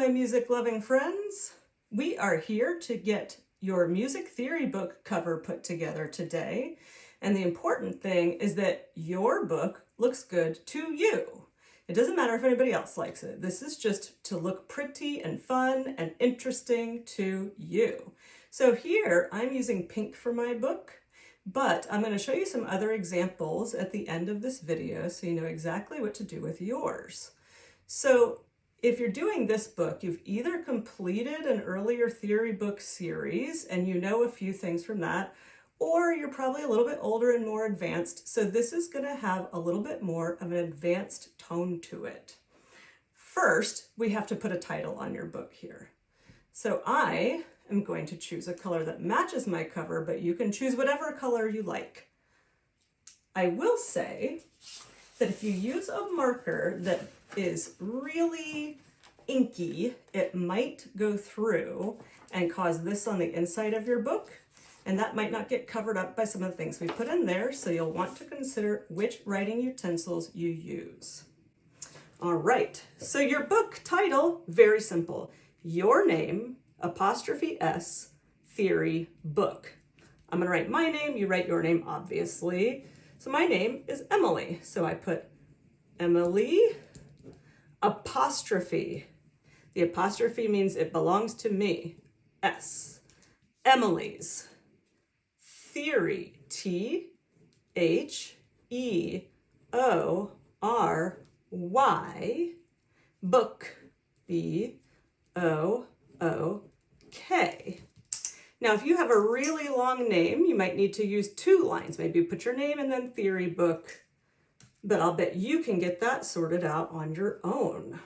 my music-loving friends. We are here to get your music theory book cover put together today. And the important thing is that your book looks good to you. It doesn't matter if anybody else likes it. This is just to look pretty and fun and interesting to you. So here I'm using pink for my book, but I'm going to show you some other examples at the end of this video so you know exactly what to do with yours. So if you're doing this book, you've either completed an earlier theory book series and you know a few things from that, or you're probably a little bit older and more advanced. So this is going to have a little bit more of an advanced tone to it. First, we have to put a title on your book here. So I am going to choose a color that matches my cover, but you can choose whatever color you like. I will say that if you use a marker that is really inky, it might go through and cause this on the inside of your book, and that might not get covered up by some of the things we put in there, so you'll want to consider which writing utensils you use. All right, so your book title, very simple. Your name, apostrophe S, theory, book. I'm gonna write my name, you write your name, obviously. So my name is Emily, so I put Emily, apostrophe. The apostrophe means it belongs to me, S. Emily's, theory, T-H-E-O-R-Y, book, B-O-O-K. Now, if you have a really long name, you might need to use 2 lines. Maybe put your name and then theory book, but I'll bet you can get that sorted out on your own.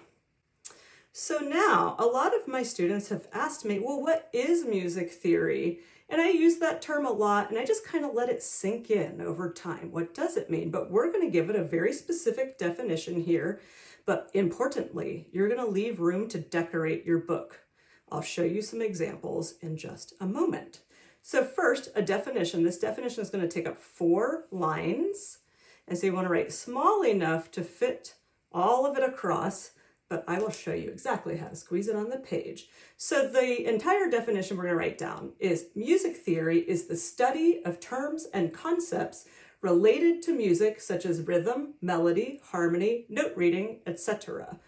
So now, a lot of my students have asked me, well, what is music theory? And I use that term a lot, and I just kind of let it sink in over time. What does it mean? But we're going to give it a very specific definition here. But importantly, you're going to leave room to decorate your book. I'll show you some examples in just a moment. So first, a definition. This definition is going to take up 4 lines. And so you want to write small enough to fit all of it across, but I will show you exactly how to squeeze it on the page. So the entire definition we're going to write down is music theory is the study of terms and concepts related to music, such as rhythm, melody, harmony, note reading, etc.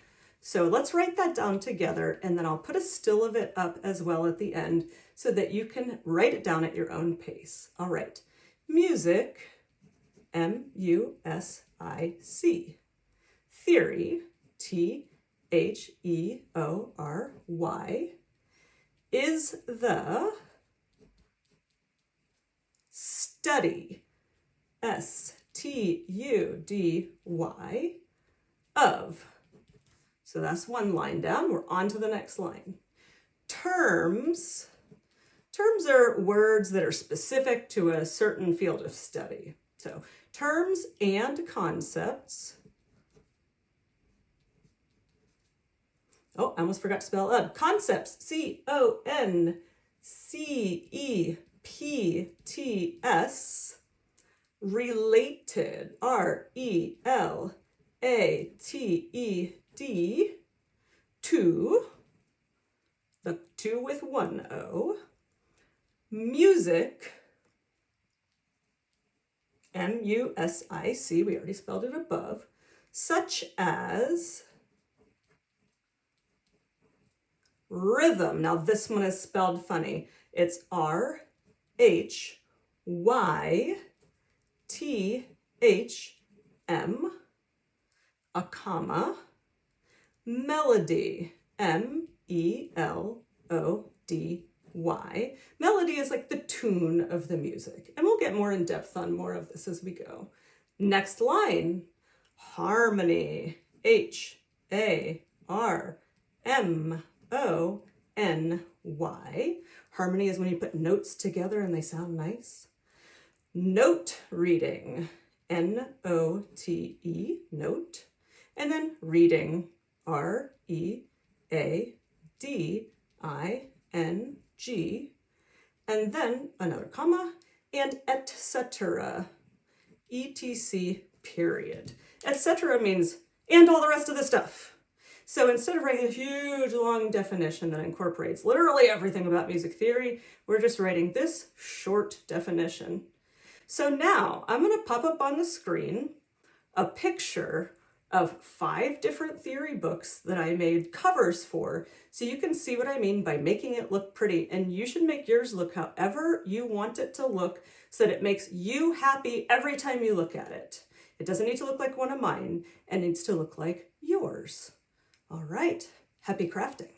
So let's write that down together, and then I'll put a still of it up as well at the end so that you can write it down at your own pace. All right, music, M-U-S-I-C, theory, T-H-E-O-R-Y, is the study, S-T-U-D-Y, of. So that's 1 line down. We're on to the next line. Terms. Terms are words that are specific to a certain field of study. So terms and concepts. Oh, I almost forgot to spell out. Concepts, C-O-N-C-E-P-T-S. Related, R-E-L-A-T-E-D, to, the 2 with 1 O, music, M-U-S-I-C, we already spelled it above, such as rhythm. Now this one is spelled funny. It's R-H-Y-T-H-M, a comma, melody, M-E-L-O-D-Y. Melody is like the tune of the music, and we'll get more in depth on more of this as we go. Next line, harmony, H-A-R-M-O-N-Y. Harmony is when you put notes together and they sound nice. Note reading, N-O-T-E, note. And then reading, R-E-A-D-I-N-G. And then another comma, and etc. E-T-C, period. Etc. means, and all the rest of the stuff. So instead of writing a huge long definition that incorporates literally everything about music theory, we're just writing this short definition. So now I'm going to pop up on the screen a picture of 5 different theory books that I made covers for, so you can see what I mean by making it look pretty. And you should make yours look however you want it to look so that it makes you happy every time you look at it. It doesn't need to look like one of mine, and needs to look like yours. All right, happy crafting.